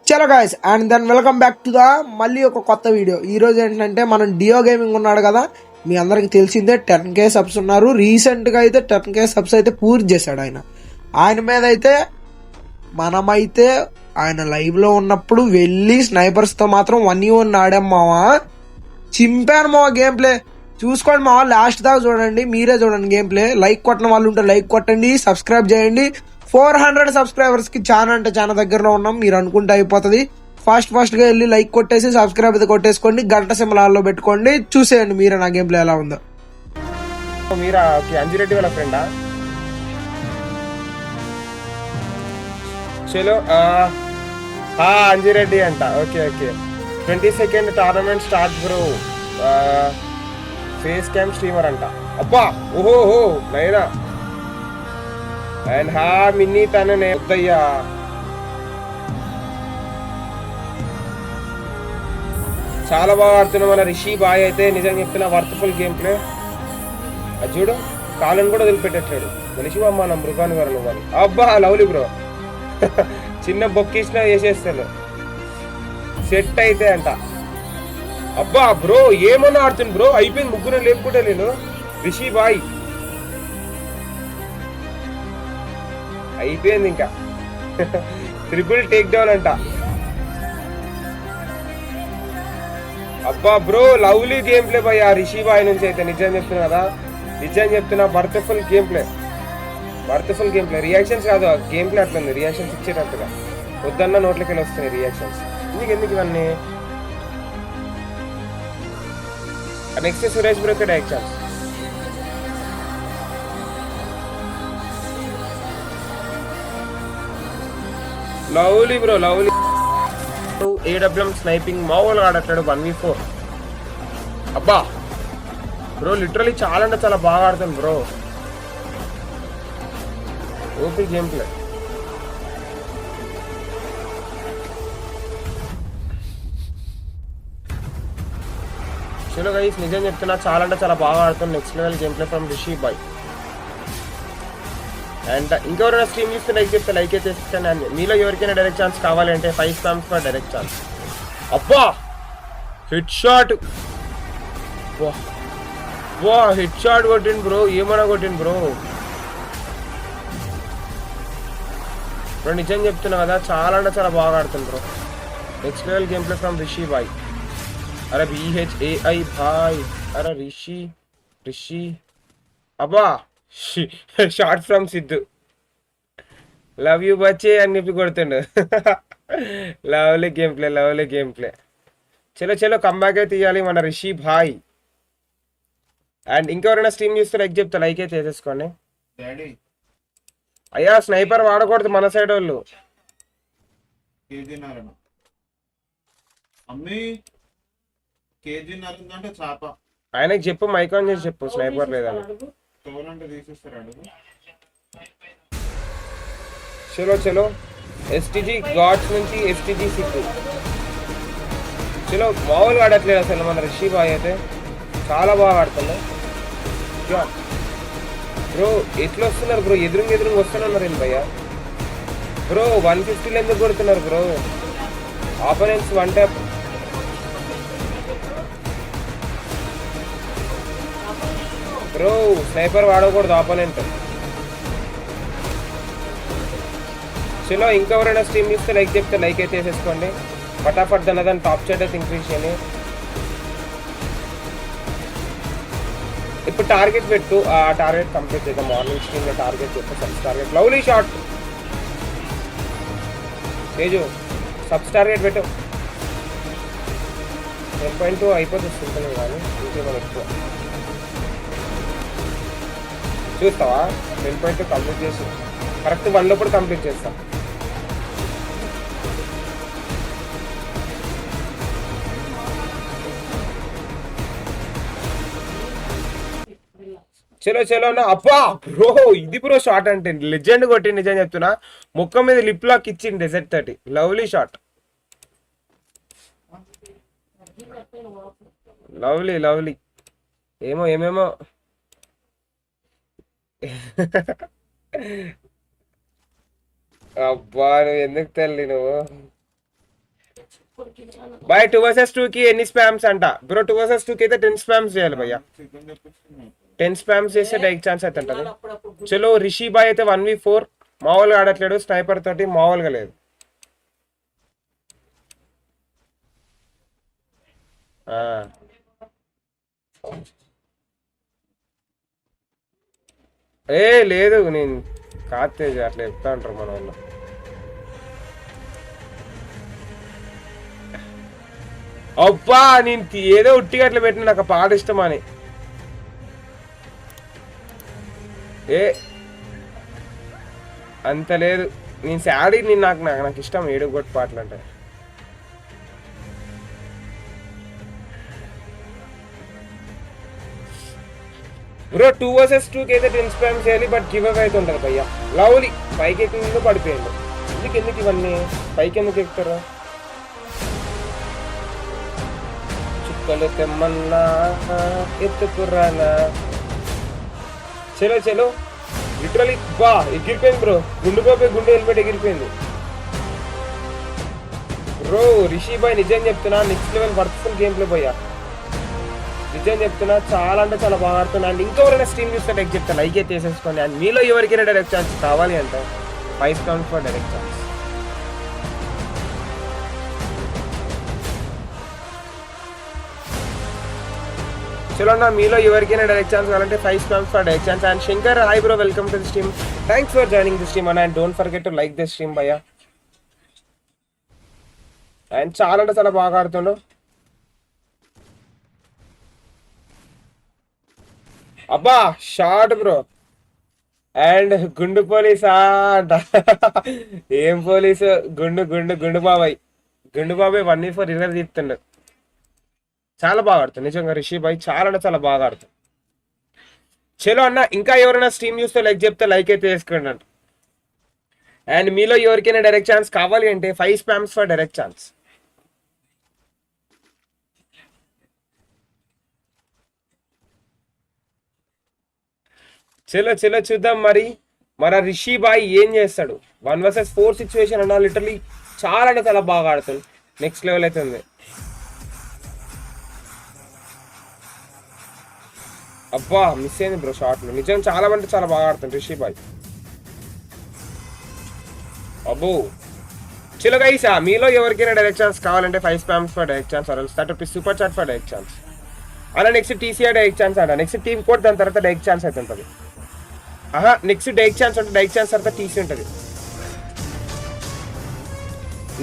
చలో guys and then welcome back to the మళ్ళీ ఒక కొత్త వీడియో. ఈ రోజు ఏంటంటే మనం డియో గేమింగ్ ఉన్నాడు కదా, మీ అందరికి తెలిసిందే 10K సబ్స్ ఉన్నారు. రీసెంట్గా అయితే 10K సబ్స్ అయితే పూర్తి చేశాడు ఆయన మీద అయితే మనమైతే ఆయన లైవ్లో ఉన్నప్పుడు వెళ్ళి స్నైపర్స్తో మాత్రం 1v1 ఆడాం మావా. చింపాను మావా గేమ్ ప్లే. చూసుకోండి మావా, లాస్ట్ దాకా చూడండి, మీరే చూడండి గేమ్ ప్లే. లైక్ కొట్టిన వాళ్ళు ఉంటే లైక్ కొట్టండి, సబ్స్క్రైబ్ చేయండి. 400 సబ్స్క్రైబర్స్ కి చాలా అంటే చాలా దగ్గరలో ఉన్నాం. మీరు అనుకుంటే అయిపోతుంది. ఫాస్ట్ గా వెళ్ళి లైక్ కొట్టేసి సబ్స్క్రైబ్ అయితే కొట్టేసుకోండి, గంట సింబల్ పెట్టుకోండి, చూసేయండి మీరే నా గేమ్ ప్లే ఎలా ఉందో. మీరా అంజిరెడ్డి వాళ్ళ ఫ్రెండా? చలో అంజిరెడ్డి అంట. Okay 22nd tournament start bro. Face cam streamer అంట. అబ్బా ఓహో నైనా అండ్ మిన్నీ తననే వద్దయ్యా. చాలా బాగా ఆడుతున్నాం మన రిషి బాయ్ అయితే. నిజంగా చెప్తున్నా వర్త్ఫుల్ గేమ్ ప్లే. అది చూడు, కాలను కూడా వదిలిపెట్టట్లేడు. మనిషి అమ్మ నా మృగాన్ని గారు నువ్వు. అబ్బా లవ్లీ బ్రో. చిన్న బొక్కిసిన వేసేస్తాను సెట్ అయితే అంట. అబ్బా బ్రో ఏమన్నా ఆడుతుంది బ్రో. అయిపోయింది, ముగ్గురు లేపుకుంటే నేను. రిషి బాయ్ అయిపోయింది ఇంకా. ట్రిపుల్ టేక్ డౌన్ అంట. అబ్బా bro lovely game play boy ఆ రిషి బాయ్ నుంచి అయితే. నిజం చెప్తున్నా కదా, నిజం చెప్తున్నా. Worthful game play. రియాక్షన్స్ కాదు, గేమ్ ప్లే అట్లుంది. రియాక్షన్స్ ఇచ్చేటట్టుగా వద్దన్న నోట్లకి వెళ్ళి వస్తున్నాయి రియాక్షన్స్. ఎందుకు ఇవన్నీ. నెక్స్ట్ సురేష్ బ్రోకి directions. Lovely bro lovely. AWM sniping మామూలుగా ఆడట్లేడు. 1v4. అబ్బా బ్రో లిటరలీ చాలా అంటే చాలా బాగా ఆడుతాను బ్రో. OP game play. చలో గైస్ నిజం చెప్తున్నా, చాలా అంటే చాలా బాగా ఆడుతాను. Next level game play from Rishi boy. And ఇంకెవరైనా స్ట్రీమ్ చూస్తే లైక్ చెప్తే లైక్ అయితే ఇస్తాను. అండ్ మీలో ఎవరికైనా డైరెక్ట్ ఛాన్స్ కావాలంటే 5 స్పామ్స్ ఫర్ డైరెక్ట్ ఛాన్స్. అబ్బా హెడ్ షాట్. వా హెడ్ షాట్ కొట్టింది బ్రో. ఏమన్నా కొట్టింది బ్రో. నిజం చెప్తున్నా కదా, చాలా అంటే చాలా బాగా ఆడుతుంది bro. Next level game play from Rishi బాయ్. అరే BHAI బాయ్. అరే రిషి అబ్బా shot from Siddhu. Love you బచ్చే అని చెప్పి కొడుతుండు. Lovely game play. చలో కంబ్యాక్ అయితే ఇవ్వాలి మన రిషి భాయ్. అండ్ ఇంకెవరైనా స్ట్రీమ్ చూస్తే లైక్ చెప్తా, లైక్ అయితే చేసేసుకోండి. అయ్యా స్నైపర్ వాడకూడదు మన సైడ్ వాళ్ళు. ఆయనకి చెప్పు, మైక్ ఆన్ చేసి చెప్పు స్నైపర్ లేదని. చలో STG గాడ్స్ నుంచి STG సిక్కు. చలో మామూలుగా ఆడట్లేదు అసలు మన రిషి బాయ్ అయితే. చాలా బాగా ఆడుతున్నాం బ్రో. ఎట్లా వస్తున్నారు బ్రో, ఎదురుగా వస్తున్నారు ఏంటి భయ్యా. బ్రో 150 ఎందుకు కొడుతున్నారు bro. Opponents 1 tap. Bro sniper వాడకూడదు ఆపోనెంట్. చలో ఇంకెవరైనా స్ట్రీమ్ చూస్తే లైక్ చెప్తే లైక్ అయితే వేసేసుకోండి. ఫటాఫట్ దాని టాప్ చాట్ అయితే ఇంక్రీజ్ చేయండి. ఇప్పుడు టార్గెట్ పెట్టు, ఆ టార్గెట్ కంప్లీట్ చేద్దాం. మార్నింగ్ స్ట్రీమ్ టార్గెట్ చెప్పు. Subs target lovely shot. Teju subs target పెట్టు. 10.2 అయిపోతుంది సింపుల్ కానీ ఇంకేమైనా ఎక్కువ చూస్తావా. 10.2 కంప్లీట్ చేసి కరెక్ట్ 1 లోపల కంప్లీట్ చేస్తా. చలో అబ్బా బ్రో ఇది బ్రో షాట్ అంటే లెజెండ్ కొట్టి. నిజం చెప్తున్నా, ముఖం మీద లిప్ లాక్ ఇచ్చింది డెజర్ట్ 30. Lovely shot. లవ్లీ ఏమేమో అబ్బా నువ్వు ఎందుకు తల్లి నువ్వు బాయ్ 2 vs 2 కి ఎన్ని స్పామ్స్ అంట బ్రో? 2 vs 2 కి అయితే 10 స్పామ్స్ చేయాలి భయ్యా. 10 స్పామ్స్ చేస్తే డైరెక్ట్ ఛాన్స్ అయితే ఉంటుంది. చలో రిషి బాయ్ అయితే 1v4 మామూలుగా ఆడట్లేడు, స్నైపర్ తోటి మామూలుగా లేదు. లేదు నేను కాతేజ్ అట్లా చెప్తా ఉంటారు మన వాళ్ళు. అబ్బా నేను ఏదో ఉట్టిగా అట్లా పెట్టిన, నాకు ఆ పాట ఇష్టమని. అంత లేదు, నేను శాడీ నేను నాకు ఇష్టం ఏడు కొట్టి పాటలు అంటే. బ్రో 2 vs 2 కి అయితే 10 స్పామ్ చేయాలి, బట్ గివ్ అవే అయితే ఉంటుంది భయ్యా. లవ్లీ పైకి ఎక్కిందో పడిపోయింది. ఎందుకు ఇవన్నీ పైకి ఎందుకు ఎక్కుతారు? చుక్కలు తెమ్మన్నా ఎత్తుకురానా. చలో చలో లిటరలీ బా ఎగిరిపోయింది బ్రో. గుండు హెల్మెట్ ఎగిరిపోయింది బ్రో. రిషి బాయ్ నిజం చెప్తున్నా, next level worthful game play భయ్యా. నిజం చెప్తున్నా, చాలా అంటే చాలా బాగా ఆడుతున్నా. అండ్ ఇంకెవరైనా స్ట్రీమ్ చూస్తే లైక్ చెప్తా, లైక్ అయితే వేసేసుకోండి. అండ్ మీలో ఎవరికైనా డైరెక్ట్ ఛాన్స్ కావాలి అంటే 5 స్పామ్స్ ఫర్ డైరెక్ట్ ఛాన్స్. చలో అన్న, మీలో ఎవరికైనా డైరెక్ట్ ఛాన్స్ కావాలంటే 5 spams for direct chance. And Shankar hi bro, welcome to the stream. Thanks for joining the stream అన్న. And don't forget to like the stream భయ్యా. And చాలా అంటే చాలా బాగా ఆడుతుండు. అబ్బా షార్ట్ బ్రో. అండ్ గుండు పోలీసా అంట. ఏం పోలీసు? గుండు బాబాయ్ 1v4 ఇరవై తీస్తుండు. చాలా బాగా ఆడుతుంది నిజంగా రిషి బాయ్, చాలా అంటే చాలా బాగా ఆడుతుంది. చలో అన్న, ఇంకా ఎవరైనా స్ట్రీమ్ చూస్తే లైక్ చెప్తే లైక్ అయితే వేసుకోండి అంట. అండ్ మీలో ఎవరికైనా డైరెక్ట్ ఛాన్స్ కావాలి అంటే 5 స్పామ్స్ ఫర్ డైరెక్ట్ ఛాన్స్. చలో చూద్దాం మరి మన రిషి బాయ్ ఏం చేస్తాడు. 1 vs 4 సిచ్యువేషన్ అన్నా లిటరలీ చాలా అంటే చాలా బాగా ఆడుతుంది. నెక్స్ట్ లెవెల్ అయితే ఉంది. అబ్బా మిస్ అయింది బ్రో షార్ట్లు. నిజం చాలా అంటే చాలా బాగా ఆడుతుంది రిషి బాయ్. అబ్బో చలో గైస్, మీలో ఎవరికైనా డైరెక్ట్ ఛాన్స్ కావాలంటే 5 spams for direct chance or ₹30 super chat for direct chance. అలా నెక్స్ట్ టీసీఆర్ డైరెక్ట్ ఛాన్స్ ఆడ, నెక్స్ట్ టీమ్ కోడ్, దాని తర్వాత డైరెక్ట్ ఛాన్స్ అయితే ఉంటుంది. నెక్స్ట్ డైరెక్ట్ ఛాన్స్ ఉంటుంది, డైరెక్ట్ ఛాన్స్ తర్వాత టీసీ ఉంటుంది.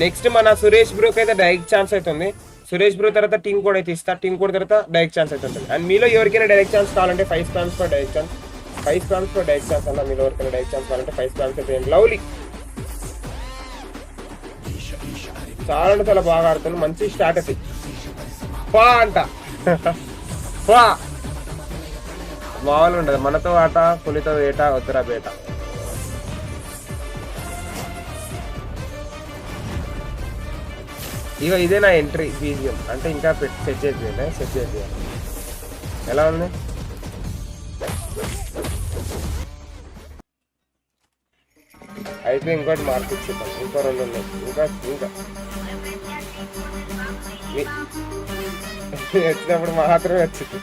నెక్స్ట్ మన సురేష్ బ్రోకి అయితే డైరెక్ట్ ఛాన్స్ అవుతుంది. సురేష్ బ్రో తర్వాత టీమ్ కోడ్ అయితే ఇస్తా, టీమ్ కోడ్ తర్వాత డైరెక్ట్ ఛాన్స్ అయితే ఉంటుంది. అండ్ మీలో ఎవరికైనా డైరెక్ట్ ఛాన్స్ కావాలంటే 5 spams for direct chance. 5 spams for direct chance అన్న. మీలో ఎవరికైనా డైరెక్ట్ ఛాన్స్ కావాలంటే 5 స్పామ్స్ అయితే. లవ్లీ చాలా అంటే చాలా బాగా ఆడుతుంది. మంచి స్టార్ట్ అయితే పా అంట. పా మామూలు ఉండదు. మనతో ఆట పులితో వేట వద్దురా బేట. ఇక ఇదే నా ఎంట్రీ బీజిఎం అంటే. ఇంకా సెట్ చేసి ఎలా ఉంది? అయితే ఇంకోటి మార్పిచ్చుతాం. ఇంకో 2 ఉన్నాయి. ఇంకా వచ్చినప్పుడు మాత్రమే వచ్చింది.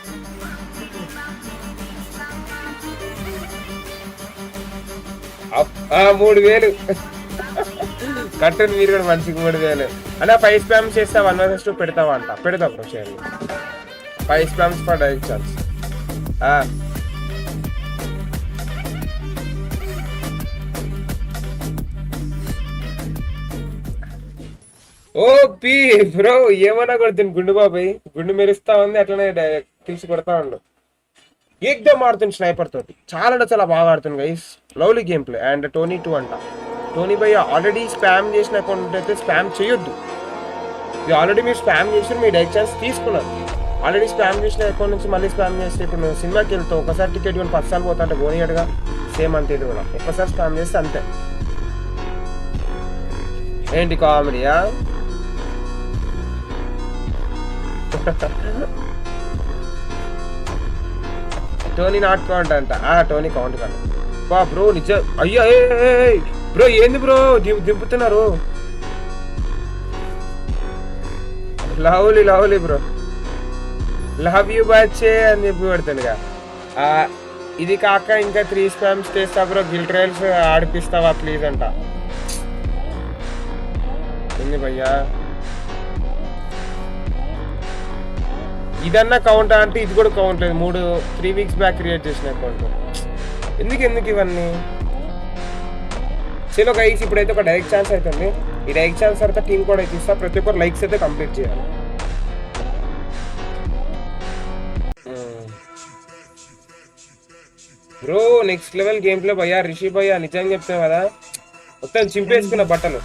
$3000 కట్టండి మీరు కూడా మనిషికి 3000 అలా 5 స్పామ్స్ చేస్తా. 1 vs 2 పెడతావా అంట. పెడతా bro share. 5 spams for direct chance. O P bro ఏమన్నా కొడుతుంది గుండు బాబాయ్. గుండు మెరుస్తా ఉంది, అట్లనే తీసి కొడతా ఉండు. ఏకదమ్ ఆడుతుంది స్నైపర్ తోటి. చాలా అంటే చాలా బాగా ఆడుతుంది guys. Lovely game play. And Tony 2 అంట. టోనీ భయ్య ఆల్రెడీ స్పామ్ చేసిన అకౌంట్ అయితే స్పామ్ చేయొద్దు. ఇది ఆల్రెడీ మీరు స్పామ్ చేసి మీ డైరెక్ట్ ఛాన్స్ తీసుకున్నారు. ఆల్రెడీ స్పామ్ చేసిన అకౌంట్ నుంచి మళ్ళీ స్పామ్ చేస్తే, ఇప్పుడు నువ్వు సినిమాకి వెళ్తావు, ఒకసారి టికెట్ కొని 10 సార్లు పోతా అంటే పోనీయడుగా. సేమ్ అంతే ఇది కూడా. ఒక్కసారి స్పామ్ చేస్తే అంతే. ఏంటి కామెడీయా? టోనీ నాట్ కౌంట్ అంట. టోనీ కౌంట్ కాదు బా బ్రో. నిజం అయ్యో బ్రో ఏంది బ్రో దింపుతున్నారు? Lovely lovely bro, love you బచ్చే అని చెప్పి పెడతాడుగా. ఇది కాక ఇంకా 3 స్పామ్స్ చేస్తా బ్రో, గిల్ ట్రయల్స్ ఆడిపిస్తావా ప్లీజ్ అంట. ఏంది భయ్యా ఇదన్నా కౌంట్ అంటే ఇది కూడా కౌంట్ లేదు. 3 వీక్స్ బ్యాక్ క్రియేట్ చేసిన అకౌంట్. ఎందుకు ఇవన్నీ? చలో గైస్, ఇప్పుడైతే ఒక డైరెక్ట్ ఛాన్స్ అవుతుంది. ఈ డైరెక్ట్ ఛాన్స్ తర్వాత టీం కూడా అయితే ఇస్తా. ప్రతి ఒక్కరు లైక్స్ అయితే కంప్లీట్ చేయాలి. Bro next level game play భయ్యా, రిషి భయ్యా నిజంగా చెప్తావు కదా, మొత్తం చింపేసుకున్న బట్టలు.